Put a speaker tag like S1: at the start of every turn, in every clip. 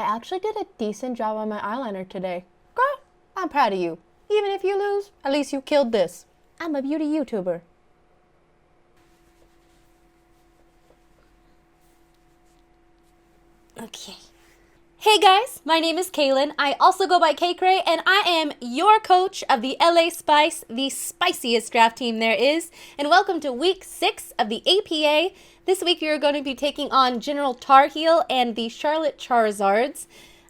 S1: I actually did a decent job on my eyeliner today. Girl, I'm proud of you. Even if you lose, at least you killed this. I'm a beauty YouTuber.
S2: Okay. Hey guys, my name is Kaylin. I also go by kaycreigh, and I am your coach of the LA Spice, the spiciest draft team there is. And welcome to week 6 of the APA. This week we are going to be taking on General Tar Heel and the Charlotte Charizards.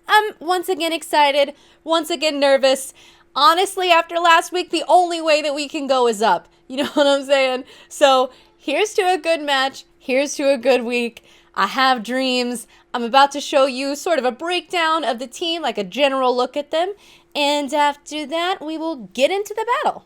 S2: I'm once again excited, once again nervous. Honestly, after last week, the only way that we can go is up. You know what I'm saying? So here's to a good match. Here's to a good week. I have dreams. I'm about to show you sort of a breakdown of the team, like a general look at them. And after that, we will get into the battle.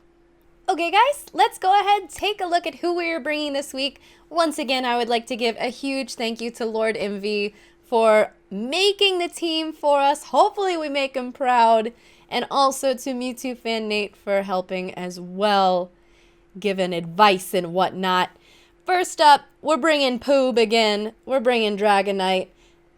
S2: Okay, guys, let's go ahead and take a look at who we are bringing this week. Once again, I would like to give a huge thank you to Lord MV for making the team for us. Hopefully we make him proud. And also to Mewtwo fan Nate for helping as well, giving advice and whatnot. First up, we're bringing Poob again. We're bringing Dragonite.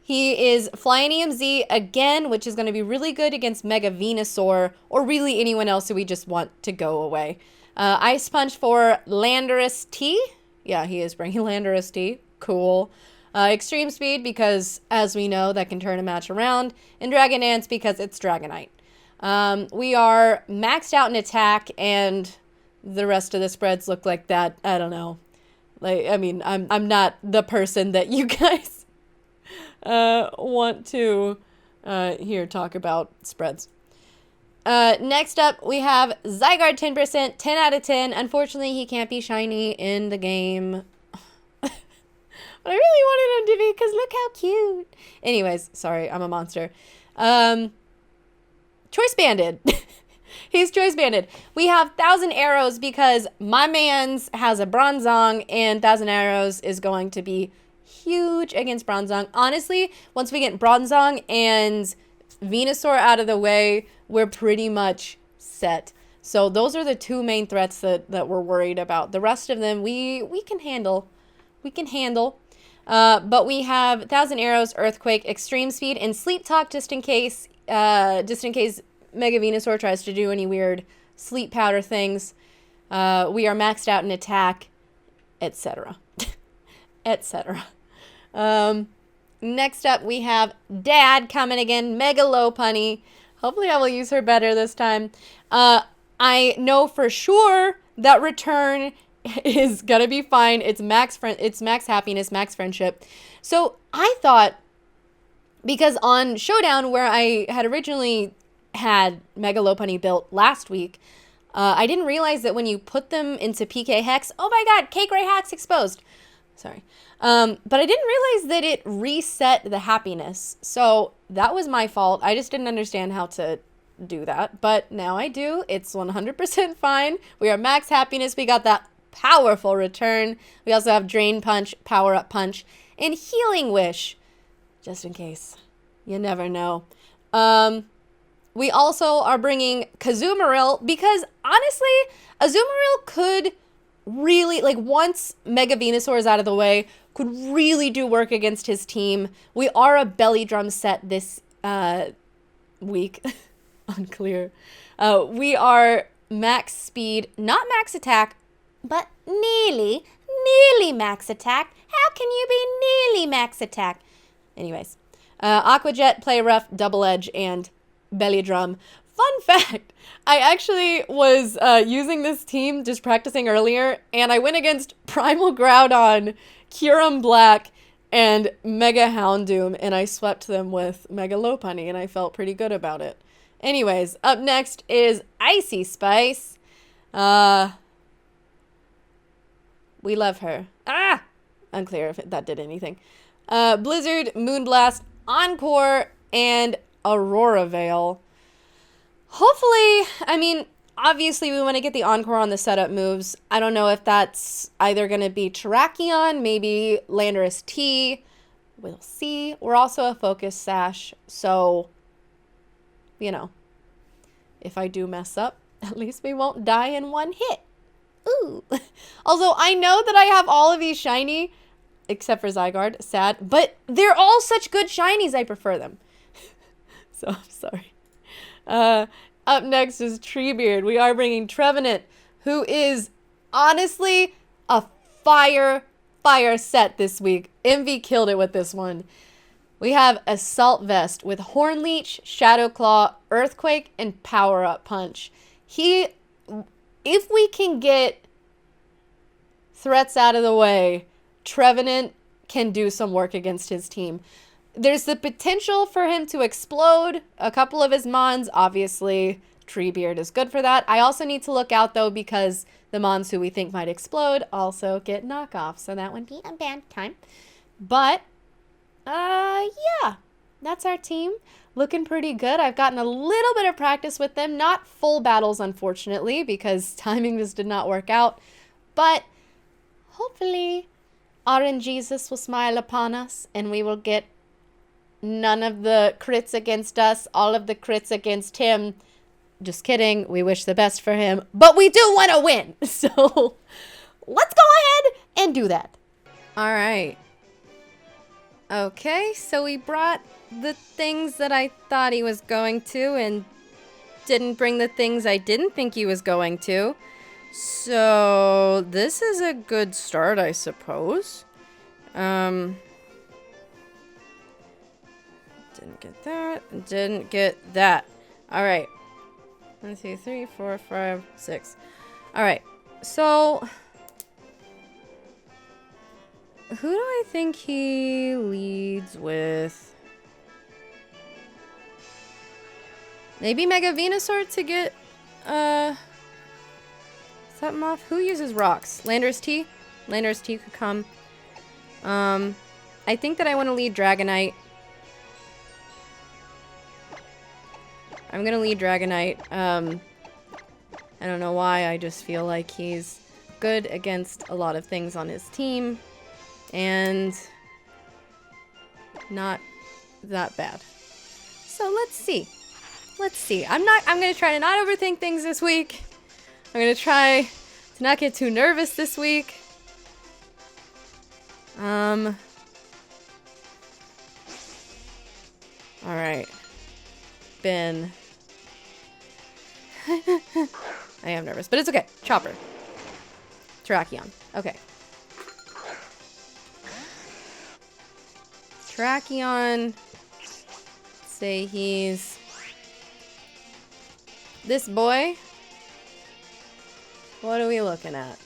S2: He is flying EMZ again, which is going to be really good against Mega Venusaur, or really anyone else who we just want to go away. Ice Punch for Landorus T. Yeah, he is bringing Landorus T. Cool. Extreme Speed because, as we know, that can turn a match around. And Dragon Dance because it's Dragonite. We are maxed out in attack, and the rest of the spreads look like that. I don't know. Like, I mean, I'm not the person that you guys want to hear talk about spreads. Next up, we have Zygarde 10%, 10 out of 10. Unfortunately, he can't be shiny in the game. But I really wanted him to be because look how cute. Anyways, sorry, I'm a monster. Choice Banded. He's choice banded. We have 1,000 Arrows because my man's has a Bronzong, and 1,000 Arrows is going to be huge against Bronzong. Honestly, once we get Bronzong and Venusaur out of the way, we're pretty much set. So those are the two main threats that we're worried about. The rest of them we can handle. We can handle. But we have 1,000 Arrows, Earthquake, Extreme Speed, and Sleep Talk just in case Mega Venusaur tries to do any weird sleep powder things. We are maxed out in attack, etc. etc. Next up, we have Dad coming again, Mega Lopunny. Hopefully I will use her better this time. I know for sure that return is going to be fine. It's max happiness, max friendship. So I thought, because on Showdown, where I had originally had Mega Lopunny built last week, I didn't realize that when you put them into PK Hex, oh my god, kaycreigh Hex exposed. Sorry. But I didn't realize that it reset the happiness. So that was my fault. I just didn't understand how to do that. But now I do. It's 100% fine. We are max happiness. We got that powerful return. We also have Drain Punch, Power Up Punch, and Healing Wish. Just in case. You never know. We also are bringing Azumarill because, honestly, Azumarill could really, like, once Mega Venusaur is out of the way, could really do work against his team. We are a Belly Drum set this week. Unclear. We are max speed, not max attack, but nearly max attack. How can you be nearly max attack? Anyways, Aqua Jet, Play Rough, Double Edge, and Belly Drum. Fun fact, I actually was using this team, just practicing earlier, and I went against Primal Groudon, Kyurem Black, and Mega Houndoom, and I swept them with Mega Lopunny, and I felt pretty good about it. Anyways, up next is Icy Spice. We love her. Unclear if that did anything. Blizzard, Moonblast, Encore, and Aurora Veil. Hopefully, I mean, obviously we want to get the Encore on the setup moves. I don't know if that's either going to be Terrakion, maybe Landorus T. We'll see. We're also a Focus Sash, so, you know, if I do mess up, at least we won't die in one hit. Ooh. Also, I know that I have all of these shiny, except for Zygarde, sad, but they're all such good shinies, I prefer them. So I'm sorry. Up next is Treebeard. We are bringing Trevenant, who is honestly a fire set this week. Envy killed it with this one. We have Assault Vest with Horn Leech, Shadow Claw, Earthquake, and Power Up Punch. If we can get threats out of the way, Trevenant can do some work against his team. There's the potential for him to explode a couple of his mons. Obviously, Treebeard is good for that. I also need to look out, though, because the mons who we think might explode also get knockoffs, so that would be a bad time. But, yeah, that's our team. Looking pretty good. I've gotten a little bit of practice with them. Not full battles, unfortunately, because timing just did not work out. But hopefully, RNGesus will smile upon us, and we will get none of the crits against us, all of the crits against him. Just kidding. We wish the best for him, but we do want to win. So let's go ahead and do that. All right. Okay, so we brought the things that I thought he was going to and didn't bring the things I didn't think he was going to. So this is a good start, I suppose. Didn't get that. Didn't get that. All right. 1, 2, 3, 4, 5, 6. All right. So who do I think he leads with? Maybe Mega Venusaur to get something off. Who uses rocks? Landorus T? Landorus T could come. I think that I want to lead Dragonite. I'm gonna lead Dragonite. I don't know why, I just feel like he's good against a lot of things on his team. And not that bad. So let's see. Let's see. I'm gonna try to not overthink things this week. I'm gonna try to not get too nervous this week. Alright. Ben. I am nervous, but it's okay. Chopper. Terrakion. Okay. Terrakion. Say he's this boy. What are we looking at?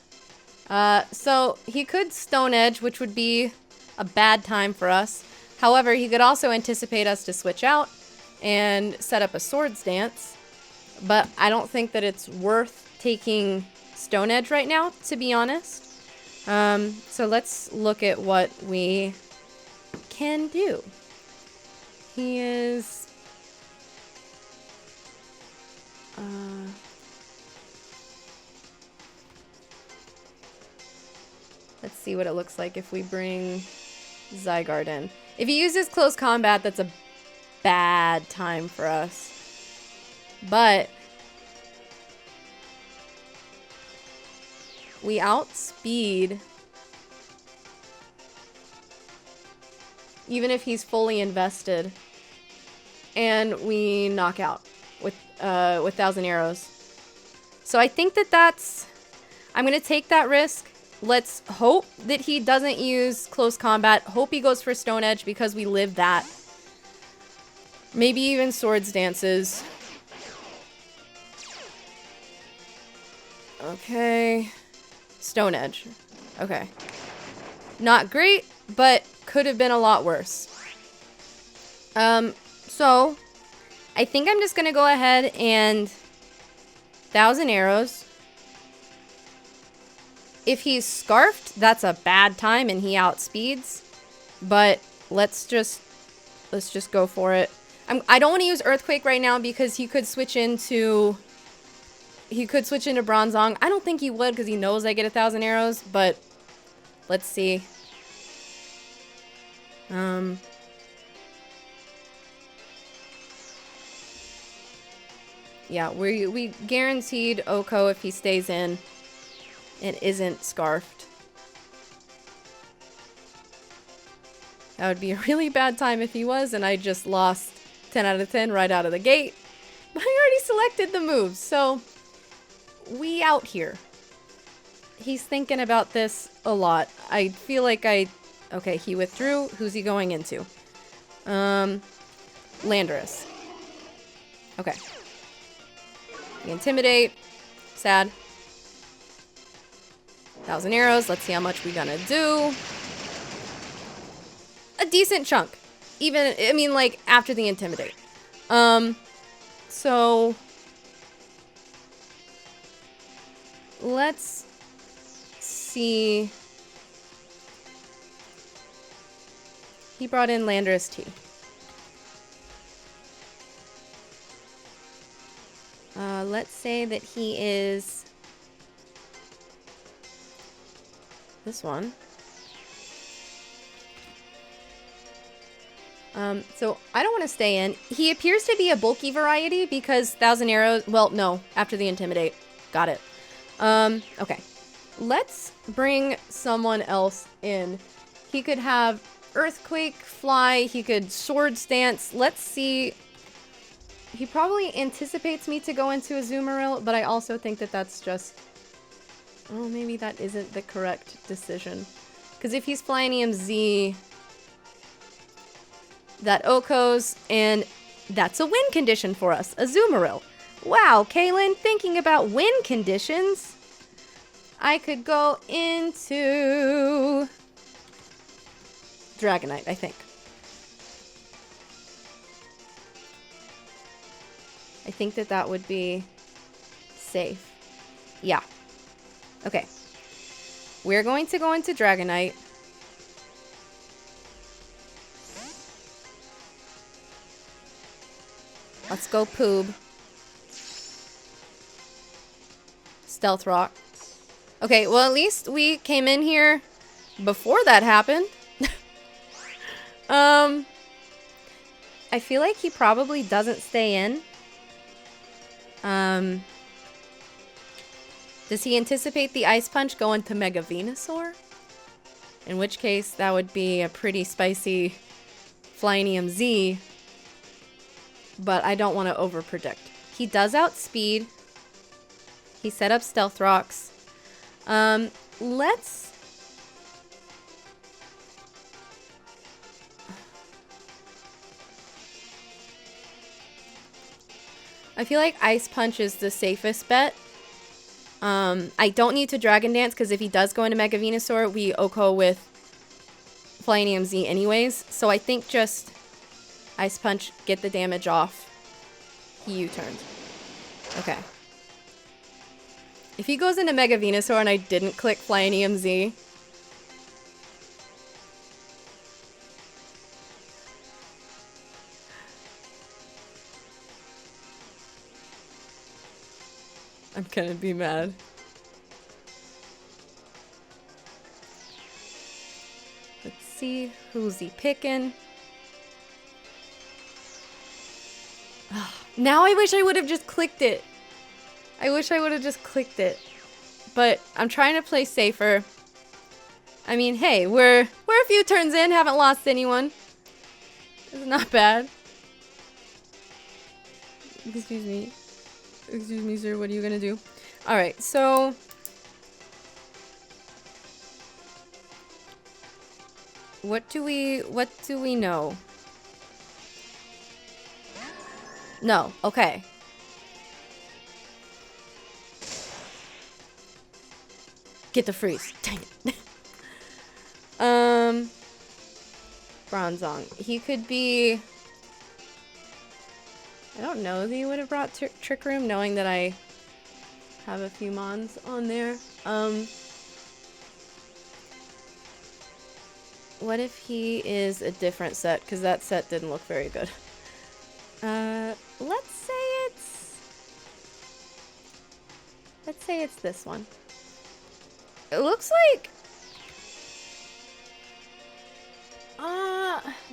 S2: So he could Stone Edge, which would be a bad time for us. However, he could also anticipate us to switch out and set up a Swords Dance. But I don't think that it's worth taking Stone Edge right now, to be honest. So let's look at what we can do. He is... let's see what it looks like if we bring Zygarde in. If he uses Close Combat, that's a bad time for us. But we outspeed even if he's fully invested, and we knock out with 1,000 arrows. So I think that that's... I'm gonna take that risk. Let's hope that he doesn't use Close Combat. Hope he goes for Stone Edge because we live that. Maybe even Swords Dances. Okay. Stone Edge. Okay. Not great, but could have been a lot worse. So I think I'm just gonna go ahead and 1,000 arrows. If he's Scarfed, that's a bad time and he outspeeds. But let's just go for it. I don't want to use Earthquake right now because he could switch into Bronzong. I don't think he would because he knows I get 1,000 arrows, but let's see. Yeah, we guaranteed Oko if he stays in and isn't Scarfed. That would be a really bad time if he was, and I just lost
S1: 10 out of 10 right out of the gate. But I already selected the moves, so we out here. He's thinking about this a lot. I feel like okay, he withdrew. Who's he going into? Landorus. Okay. Intimidate. Sad. 1,000 arrows. Let's see how much we gonna do. A decent chunk. Even, I mean, like, after the Intimidate. So... let's see. He brought in Landorus T. Let's say that he is this one. So I don't want to stay in. He appears to be a bulky variety because 1,000 arrows. Well, no, after the Intimidate. Got it. Okay. Let's bring someone else in. He could have Earthquake, Fly. He could Sword Stance. Let's see. He probably anticipates me to go into a Azumarill, but I also think that that's just... oh, maybe that isn't the correct decision. Because if he's Flying EMZ, that Okos, and that's a win condition for us. Azumarill. Wow, Kaylin, thinking about win conditions. I could go into Dragonite, I think. I think that that would be safe. Yeah. Okay. We're going to go into Dragonite. Let's go Poob. Stealth Rock. Okay, well, at least we came in here before that happened. I feel like he probably doesn't stay in. Does he anticipate the Ice Punch going to Mega Venusaur? In which case, that would be a pretty spicy Flying EMZ. But I don't want to overpredict. He does outspeed. He set up Stealth Rocks. Let's... I feel like Ice Punch is the safest bet. I don't need to Dragon Dance because if he does go into Mega Venusaur, we OHKO with Flying EMZ anyways. So I think just Ice Punch, get the damage off. He U-turned. Okay. If he goes into Mega Venusaur and I didn't click Flying EMZ... I'm gonna be mad. Let's see, who's he picking? Now I wish I would have just clicked it. I wish I would have just clicked it. But I'm trying to play safer. I mean, hey, we're a few turns in, haven't lost anyone. It's not bad. Excuse me. Excuse me, sir, what are you gonna do? Alright, so... What do we know? No, okay. Get the freeze. Dang it. Bronzong. He could be... I don't know that he would have brought Trick Room, knowing that I have a few Mons on there. What if he is a different set? Because that set didn't look very good. Let's say it's this one. It looks like...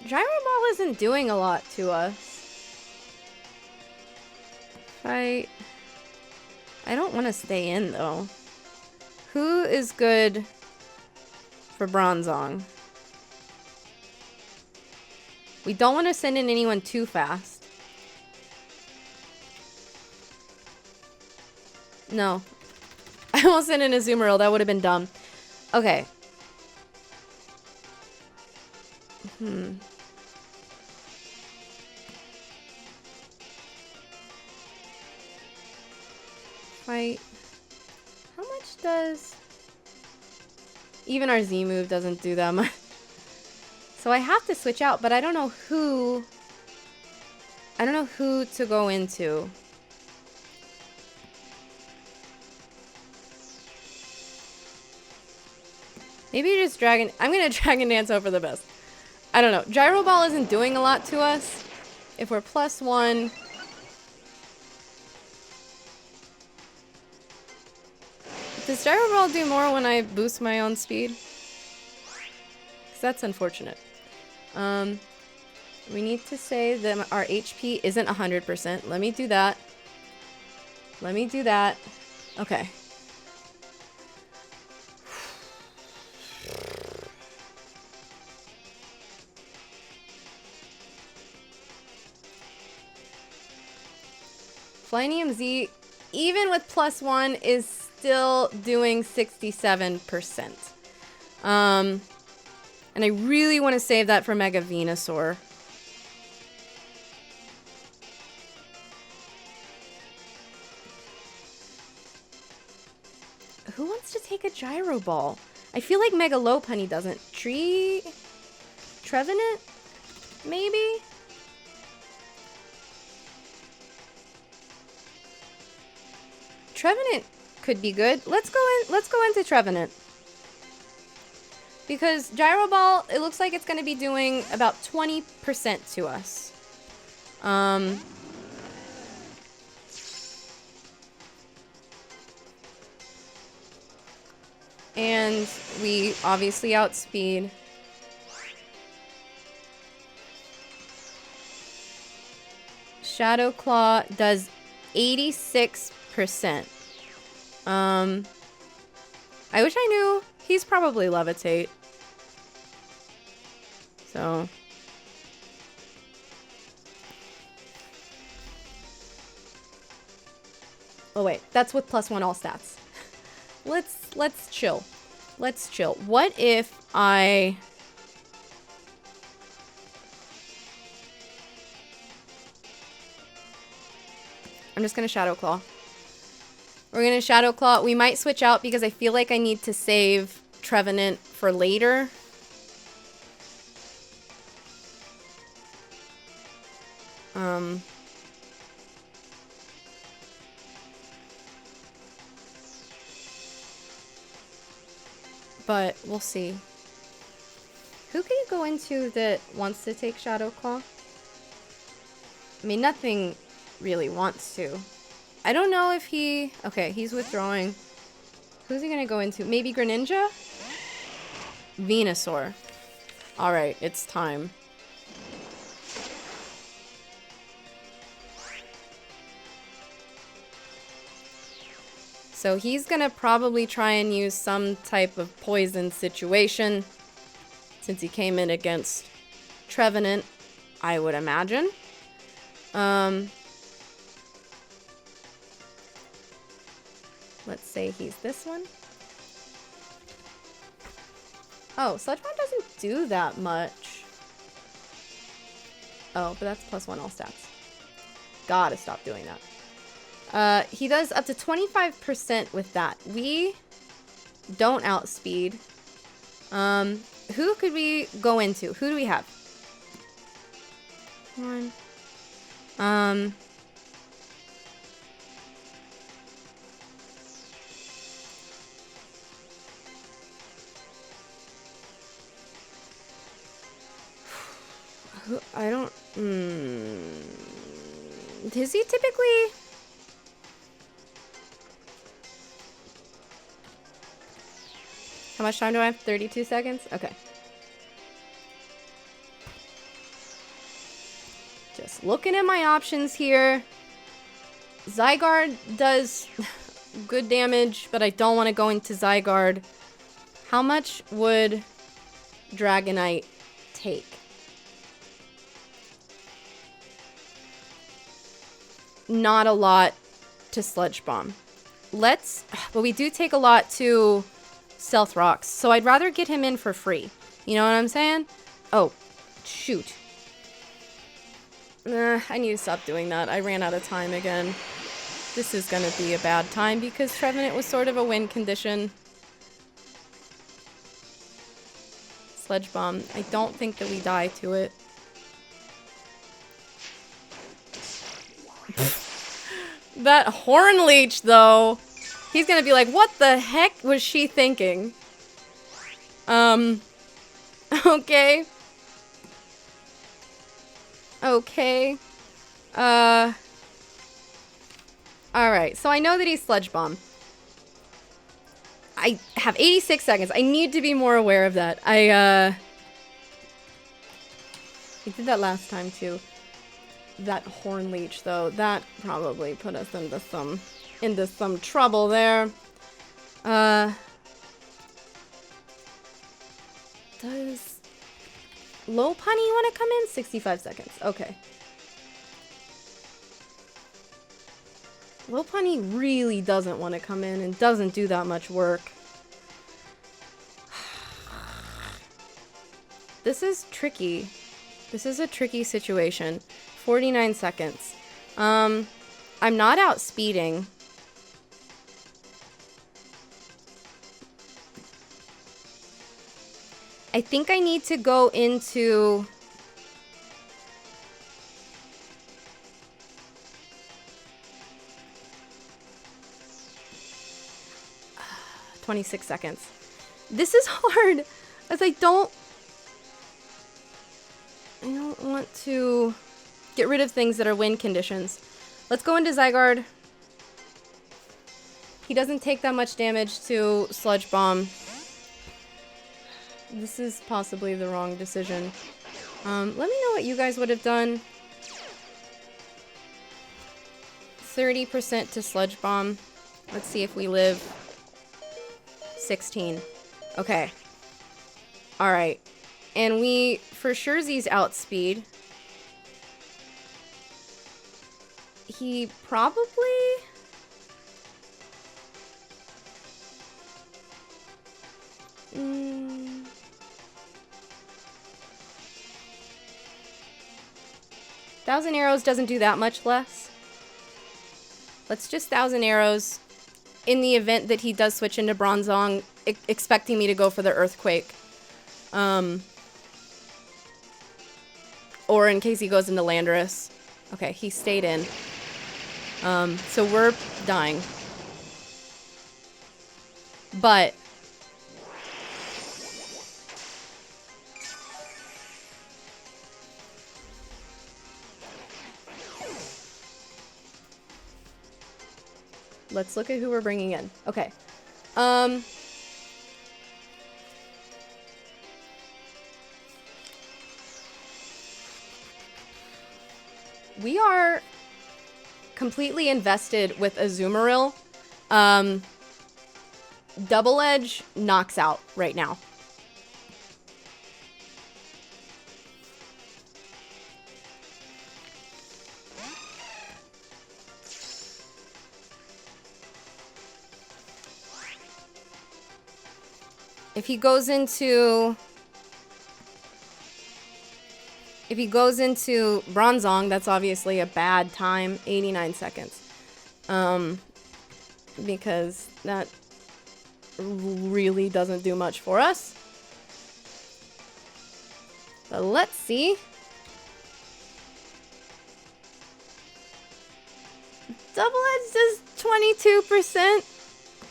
S1: Gyro Ball isn't doing a lot to us. I don't want to stay in, though. Who is good for Bronzong? We don't want to send in anyone too fast. No. I almost sent in a Azumarill. That would have been dumb. Okay. Fight. How much does... Even our Z move doesn't do that much. So I have to switch out, but I don't know who... I don't know who to go into. Maybe just Dragon... I'm going to Dragon Dance over the best. I don't know. Gyro Ball isn't doing a lot to us. If we're +1... Does Gyro Ball do more when I boost my own speed? Because that's unfortunate. We need to say that our HP isn't 100%. Let me do that. Let me do that. Okay. Flynium Z, even with +1, is still doing 67%. And I really want to save that for Mega Venusaur. Who wants to take a Gyro Ball? I feel like Mega Lopunny doesn't. Trevenant? Maybe? Trevenant could be good. Let's go into Trevenant. Because Gyro Ball, it looks like it's going to be doing about 20% to us. And we obviously outspeed. Shadow Claw does 86%. I wish I knew. He's probably Levitate. So. Oh wait, that's with +1 all stats. Let's chill. Let's chill. What if I'm just gonna Shadow Claw. We're gonna Shadow Claw. We might switch out because I feel like I need to save Trevenant for later. But we'll see. Who can you go into that wants to take Shadow Claw? I mean, nothing really wants to. I don't know if he... Okay, he's withdrawing. Who's he gonna go into? Maybe Greninja? Venusaur. Alright, it's time. So he's gonna probably try and use some type of poison situation. Since he came in against Trevenant, I would imagine. Let's say he's this one. Oh, Sludge Bomb doesn't do that much. Oh, but that's +1 all stats. Gotta stop doing that. He does up to 25% with that. We don't outspeed. Who could we go into? Who do we have? One. I don't... Does he typically... How much time do I have? 32 seconds? Okay. Just looking at my options here. Zygarde does good damage, but I don't want to go into Zygarde. How much would Dragonite take? Not a lot to Sludge Bomb. but we do take a lot to Stealth Rocks, so I'd rather get him in for free. You know what I'm saying? Oh, shoot. I need to stop doing that. I ran out of time again. This is going to be a bad time because Trevenant was sort of a win condition. Sledge Bomb. I don't think that we die to it. That Horn Leech, though. He's going to be like, what the heck was she thinking? Okay. Okay. Alright, so I know that he's Sledge Bomb. I have 86 seconds. I need to be more aware of that. I did that last time, too. That Horn Leech, though, that probably put us into some trouble there. Does Low Punny want to come in? 65 seconds. Okay. Low Punny really doesn't want to come in and doesn't do that much work. This is tricky. This is a tricky situation. 49 seconds. I'm not outspeeding. I think I need to go into... ...26 seconds. This is hard, as I don't want to get rid of things that are win conditions. Let's go into Zygarde. He doesn't take that much damage to Sludge Bomb. This is possibly the wrong decision. Let me know what you guys would have done. 30% to Sludge Bomb. Let's see if we live. 16. Okay. Alright. And we, for sure, Z's outspeed. He probably... Thousand Arrows doesn't do that much less. Let's just Thousand Arrows in the event that he does switch into Bronzong, expecting me to go for the Earthquake. Or in case he goes into Landorus. Okay, he stayed in. So we're dying. But... let's look at who we're bringing in. Okay. We are completely invested with Azumarill. Double Edge knocks out right now. If he goes into Bronzong, that's obviously a bad time. 89 seconds. Because that really doesn't do much for us. But let's see. Double Edge does 22%.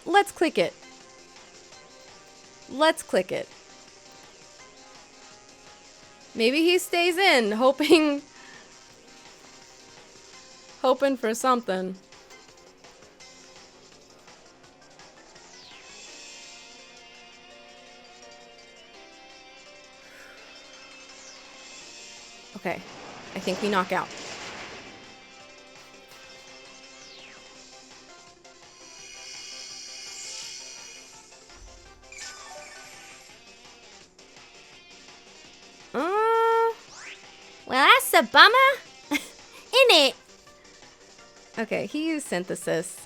S1: Let's click it. Let's click it. Maybe he stays in, hoping for something. Okay, I think we knock out.
S2: Well, that's a bummer. Innit?
S1: Okay, he used Synthesis.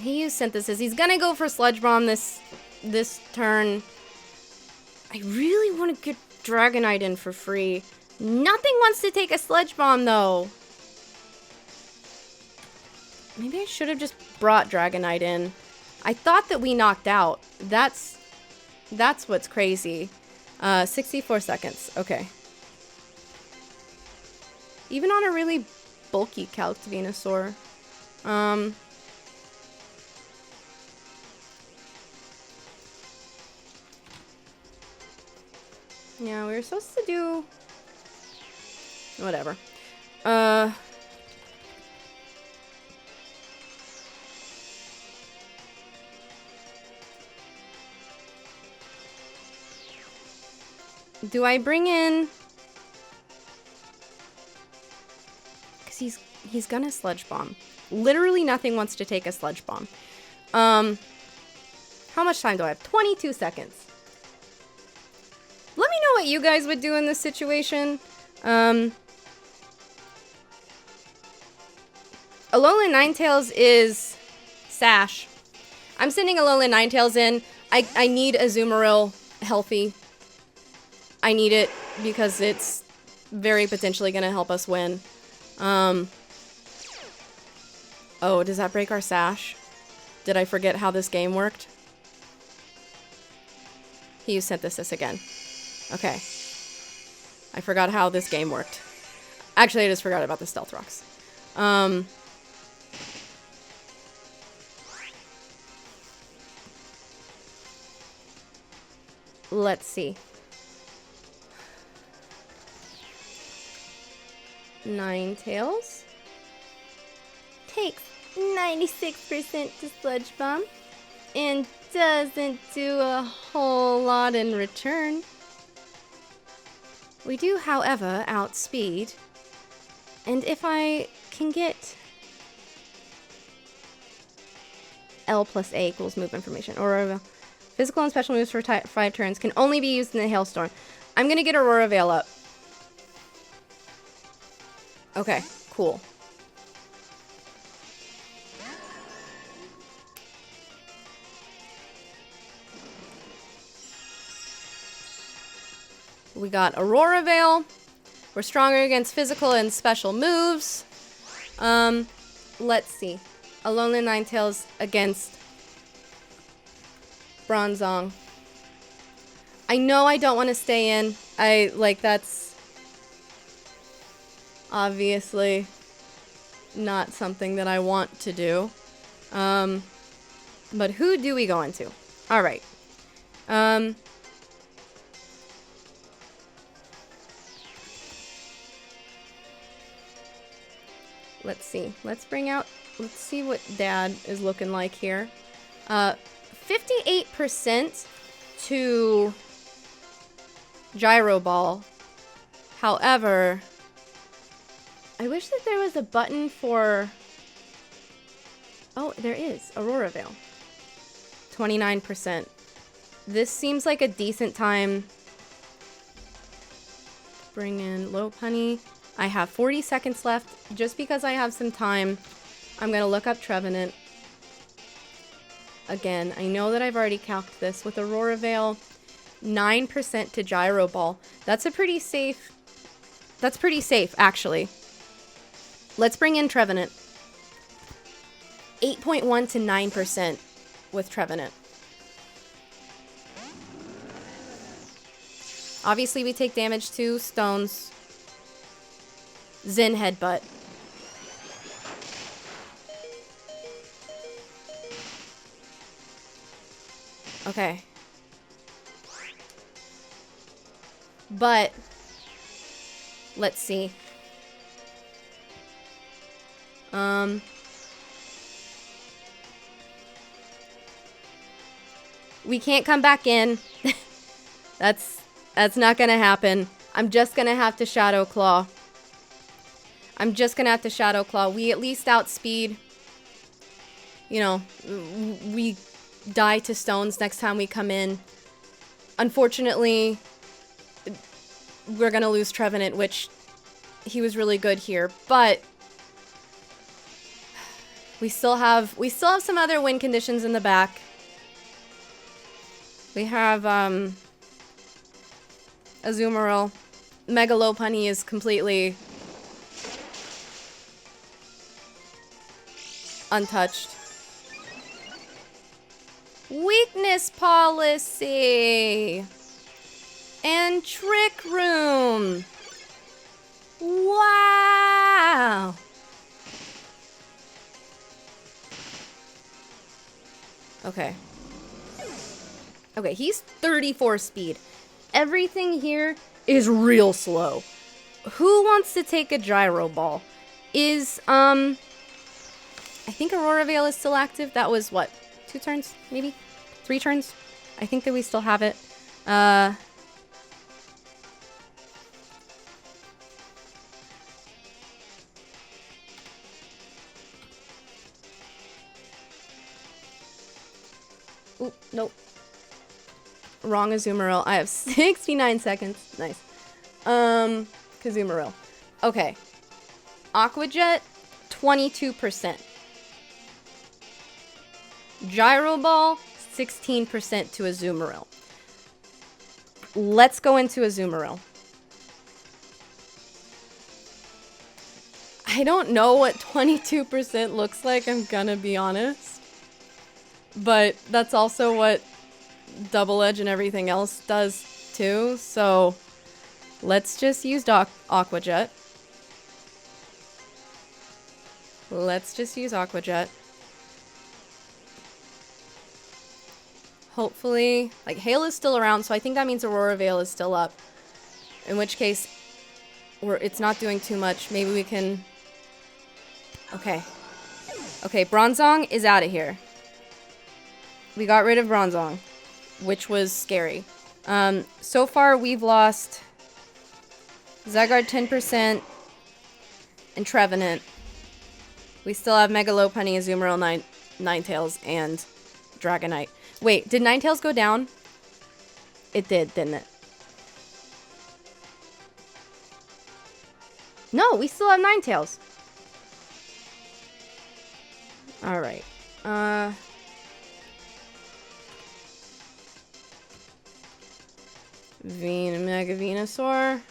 S1: He used Synthesis. He's gonna go for Sludge Bomb this turn. I really want to get Dragonite in for free. Nothing wants to take a Sludge Bomb, though. Maybe I should have just brought Dragonite in. I thought that we knocked out. That's what's crazy. 64 seconds. Okay. Even on a really bulky Calc Venusaur. Yeah, we were supposed to do... Whatever. Do I bring in... Because he's gonna Sludge Bomb. Literally nothing wants to take a Sludge Bomb. How much time do I have? 22 seconds. Let me know what you guys would do in this situation. Alolan Ninetales is Sash. I'm sending Alolan Ninetales in. I need Azumarill healthy. I need it because it's very potentially going to help us win. Oh, does that break our Sash? Did I forget how this game worked? He used Synthesis again. Okay. I forgot how this game worked. Actually, I just forgot about the Stealth Rocks. Let's see. Ninetales takes 96% to Sludge Bomb and doesn't do a whole lot in return. We do, however, outspeed. And if I can get L plus A equals move information, or physical and special moves for 5 turns can only be used in the Hailstorm. I'm gonna get Aurora Veil up. Okay, cool. We got Aurora Veil. We're stronger against physical and special moves. Let's see. Alolan Ninetales against Bronzong. I know I don't want to stay in. That's obviously not something that I want to do. But who do we go into? All right. Let's see. Let's see what Dad is looking like here. 58% to Gyro Ball. However, I wish that there was a button for... Oh, there is. Aurora Veil. 29%. This seems like a decent time. Bring in Lopunny. I have 40 seconds left. Just because I have some time, I'm going to look up Trevenant. Again, I know that I've already calced this. With Aurora Veil, 9% to Gyro Ball. That's pretty safe, actually. Let's bring in Trevenant. 8.1 to 9% with Trevenant. Obviously, we take damage to Stones. Zen Headbutt. Okay. But let's see. We can't come back in. That's not gonna happen. I'm just gonna have to Shadow Claw. We at least outspeed. You know, we die to Stones next time we come in. Unfortunately, we're gonna lose Trevenant, which he was really good here, but We still have some other win conditions in the back. We have Azumarill. Mega Lopunny is completely untouched. Weakness policy and trick room. Wow. Okay. Okay, he's 34 speed. Everything here is real slow. Who wants to take a gyro ball? Is, I think Aurora Veil is still active. That was, what, 2 turns? Maybe? 3 turns? I think that we still have it. Oop, nope. Wrong Azumarill. I have 69 seconds. Nice. Kazumarill. Okay. Aqua Jet, 22%. Gyro Ball, 16% to Azumarill. Let's go into Azumarill. I don't know what 22% looks like, I'm gonna be honest. But that's also what Double Edge and everything else does too, so let's just use Aqua Jet. Let's just use Aqua Jet. Hopefully, like, Hail is still around, so I think that means Aurora Veil is still up. In which case, it's not doing too much. Maybe we can... Okay. Okay, Bronzong is out of here. We got rid of Bronzong, which was scary. So far, we've lost Zygarde 10% and Trevenant. We still have Mega Lopunny, Azumarill, Ninetales, and Dragonite. Wait, did Ninetales go down? It did, didn't it? No, we still have Ninetales. Alright. Mega Venusaur.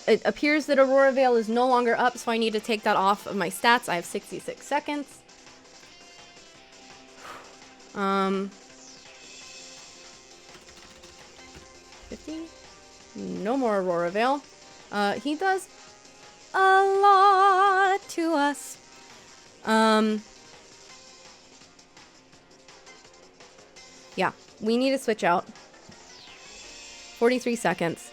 S1: It appears that Aurora Veil is no longer up, so I need to take that off of my stats. I have 66 seconds. 50? No more Aurora Veil. He does a lot to us. Yeah, we need to switch out. 43 seconds.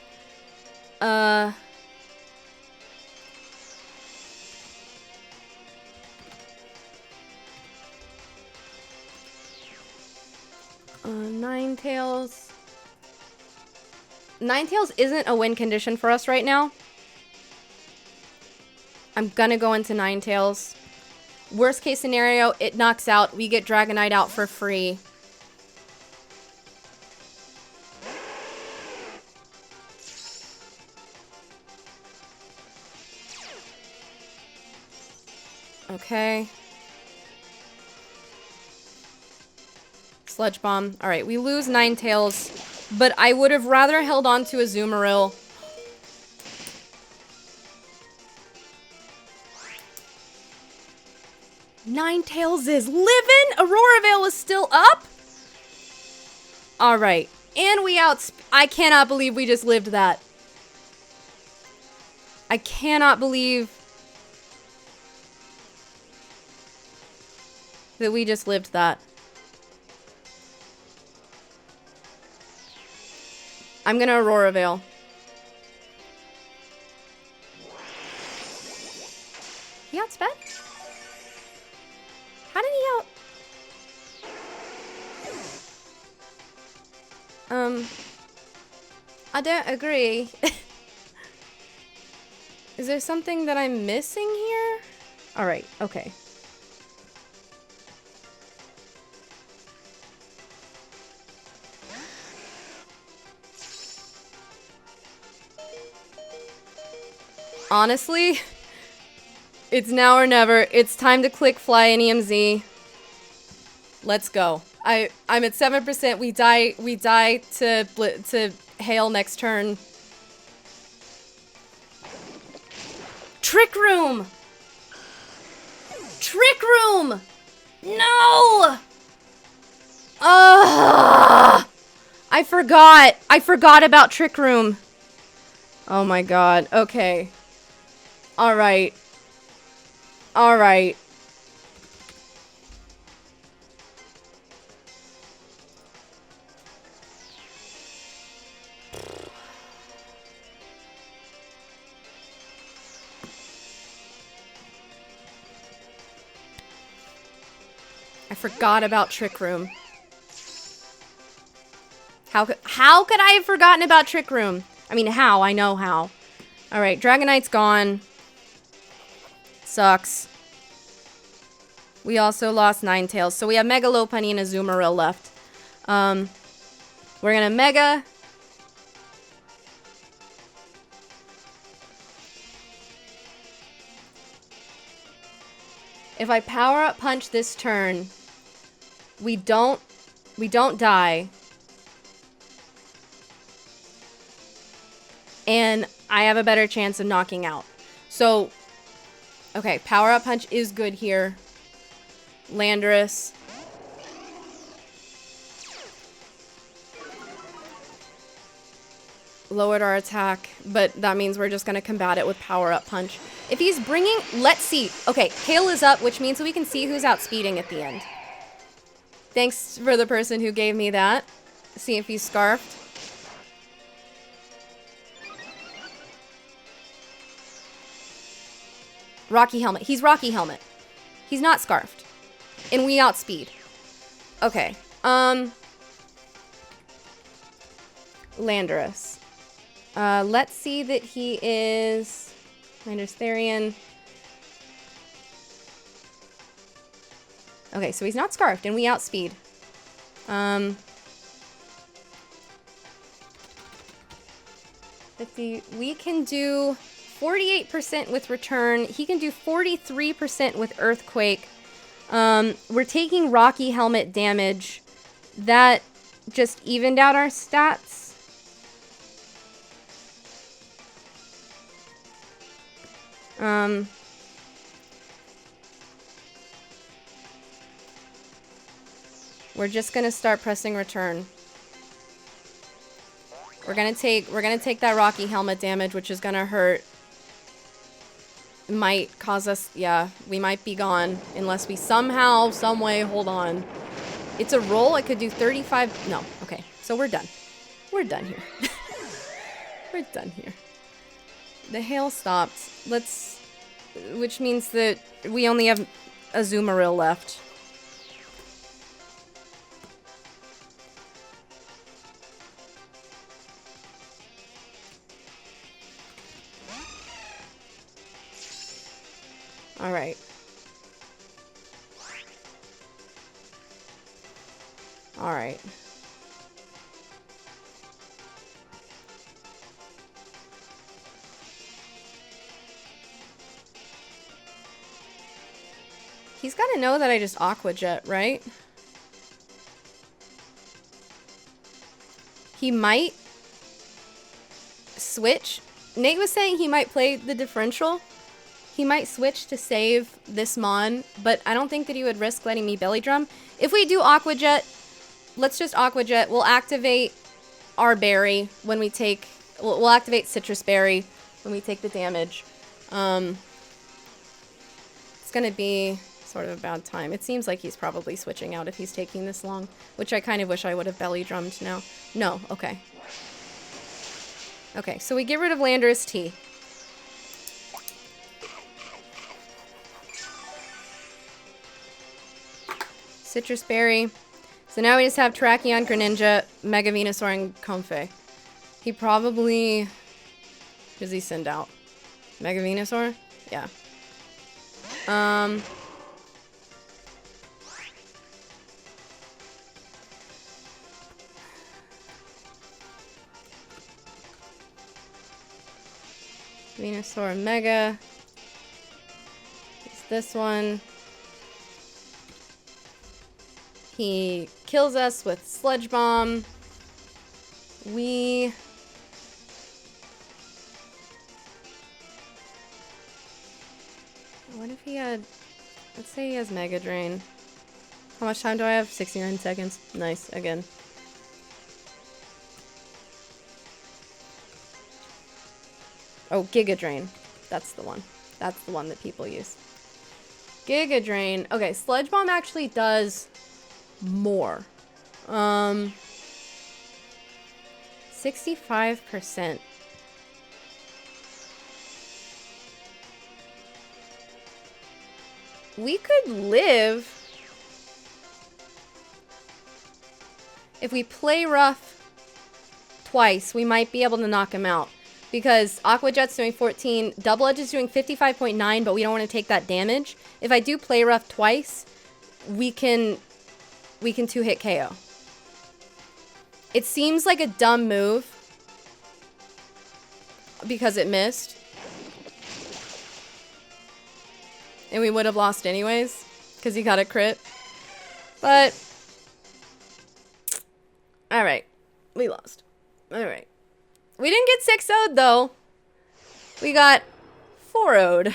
S1: Ninetales. Ninetales isn't a win condition for us right now. I'm gonna go into Ninetales. Worst case scenario, it knocks out. We get Dragonite out for free. Okay. Sludge Bomb. Alright, we lose Ninetales, but I would have rather held on to Azumarill. Ninetales is living! Aurora Veil is still up? Alright, and we I cannot believe we just lived that. I cannot believe that we just lived that. I'm gonna Aurora Veil. He outsped? How did he out? I don't agree. Is there something that I'm missing here? Alright, okay. Honestly, It's now or never. It's time to click fly in EMZ. Let's go. I'm at 7%. We die to hail next turn. Trick room! Trick room! No! I forgot about trick room. Oh my god. Okay. Alright. Alright. I forgot about Trick Room. How could I have forgotten about Trick Room? I mean, how? I know how. Alright, Dragonite's gone. Sucks. We also lost Ninetales. So we have Mega Lopunny and Azumarill left. We're gonna Mega. If I power up Punch this turn, we don't die. And I have a better chance of knocking out. So, okay, power up Punch is good here. Landorus. Lowered our attack, but that means we're just going to combat it with power up Punch. If he's bringing, let's see. Okay, Hail is up, which means we can see who's outspeeding at the end. Thanks for the person who gave me that. See if he's scarfed. Rocky Helmet. He's Rocky Helmet. He's not scarfed. And we outspeed. Okay. Landorus. Let's see that he is Landorus Therian. Okay, so he's not scarfed, and we outspeed. We can do 48% with Return. He can do 43% with Earthquake. We're taking Rocky Helmet damage. That just evened out our stats. We're just gonna start pressing Return. We're gonna take that Rocky Helmet damage, which is gonna hurt. It might cause us, yeah, we might be gone unless we somehow, some way hold on. It's a roll. I could do 35. No, okay, so we're done. We're done here. We're done here. The hail stopped. Which means that we only have Azumarill left. All right. All right. He's got to know that I just Aqua Jet, right? He might switch. Nate was saying he might play the differential. He might switch to save this Mon, but I don't think that he would risk letting me Belly Drum. If we do Aqua Jet, let's just Aqua Jet. We'll activate our berry when we take... We'll activate Citrus Berry when we take the damage. It's going to be sort of a bad time. It seems like he's probably switching out if he's taking this long, which I kind of wish I would have Belly Drummed now. No, okay. Okay, so we get rid of Landorus T. Citrus Berry. So now we just have Terrakion, Greninja, Mega Venusaur, and Comfey. He probably... Who does he send out? Mega Venusaur? Yeah. Venusaur, Mega. this one. He kills us with Sludge Bomb. What if he had... Let's say he has Mega Drain. How much time do I have? 69 seconds. Nice, again. Oh, Giga Drain. That's the one. That's the one that people use. Giga Drain. Okay, Sludge Bomb actually does more. 65%. We could live if we play rough twice. We might be able to knock him out because Aqua Jet's doing 14, Double Edge is doing 55.9, but we don't want to take that damage. If I do play rough twice, we can 2-hit KO. It seems like a dumb move because it missed. And we would have lost anyways, because he got a crit. But, alright. We lost. Alright. We didn't get 6-0'd, though. We got 4-0'd.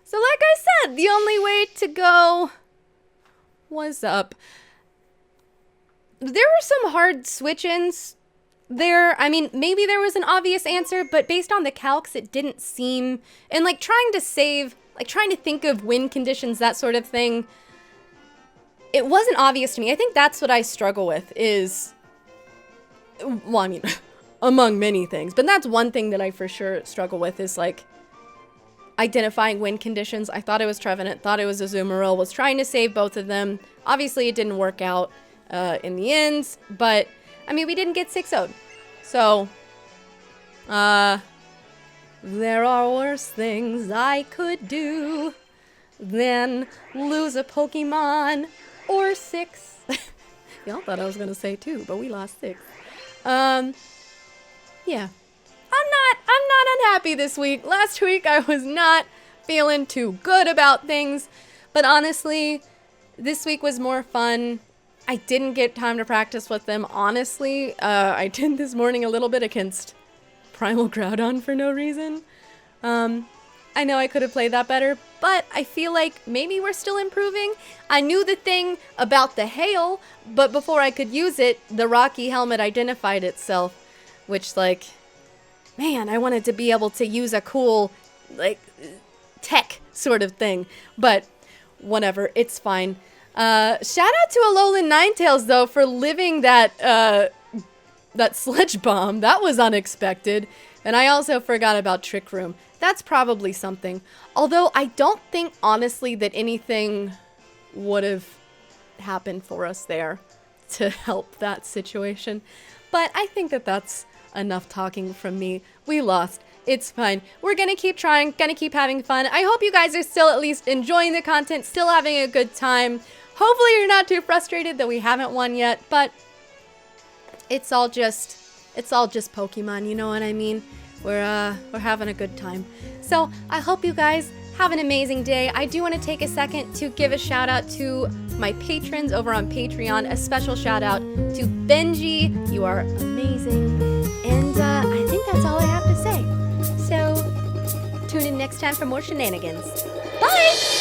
S1: So like I said, the only way to go was up. There were some hard switch-ins there. I mean, maybe there was an obvious answer, but based on the calcs, it didn't seem... And, like, trying to save... Like, trying to think of win conditions, that sort of thing, it wasn't obvious to me. I think that's what I struggle with is... Well, I mean, among many things. But that's one thing that I for sure struggle with is, like, identifying win conditions. I thought it was Trevenant, thought it was Azumarill, was trying to save both of them. Obviously, it didn't work out in the ends. But, I mean, we didn't get 6-0'd. So, there are worse things I could do than lose a Pokemon or 6. Y'all thought I was gonna say 2, but we lost 6. Yeah. I'm not unhappy this week. Last week I was not feeling too good about things, but honestly, this week was more fun. I didn't get time to practice with them, honestly. I did this morning a little bit against Primal Groudon for no reason. I know I could have played that better, but I feel like maybe we're still improving. I knew the thing about the hail, but before I could use it, the Rocky helmet identified itself, which, like, man, I wanted to be able to use a cool, like, tech sort of thing, but whatever, it's fine. Shout out to Alolan Ninetales, though, for living that Sludge Bomb. That was unexpected. And I also forgot about Trick Room. That's probably something. Although I don't think, honestly, that anything would have happened for us there to help that situation. But I think that that's enough talking from me. We lost. It's fine. We're gonna keep trying, gonna keep having fun. I hope you guys are still at least enjoying the content, still having a good time. Hopefully you're not too frustrated that we haven't won yet, but it's all just Pokemon, you know what I mean? We're having a good time. So I hope you guys have an amazing day. I do want to take a second to give a shout out to my patrons over on Patreon. A special shout out to Benji. You are amazing. And I think that's all I have to say. So tune in next time for more shenanigans. Bye!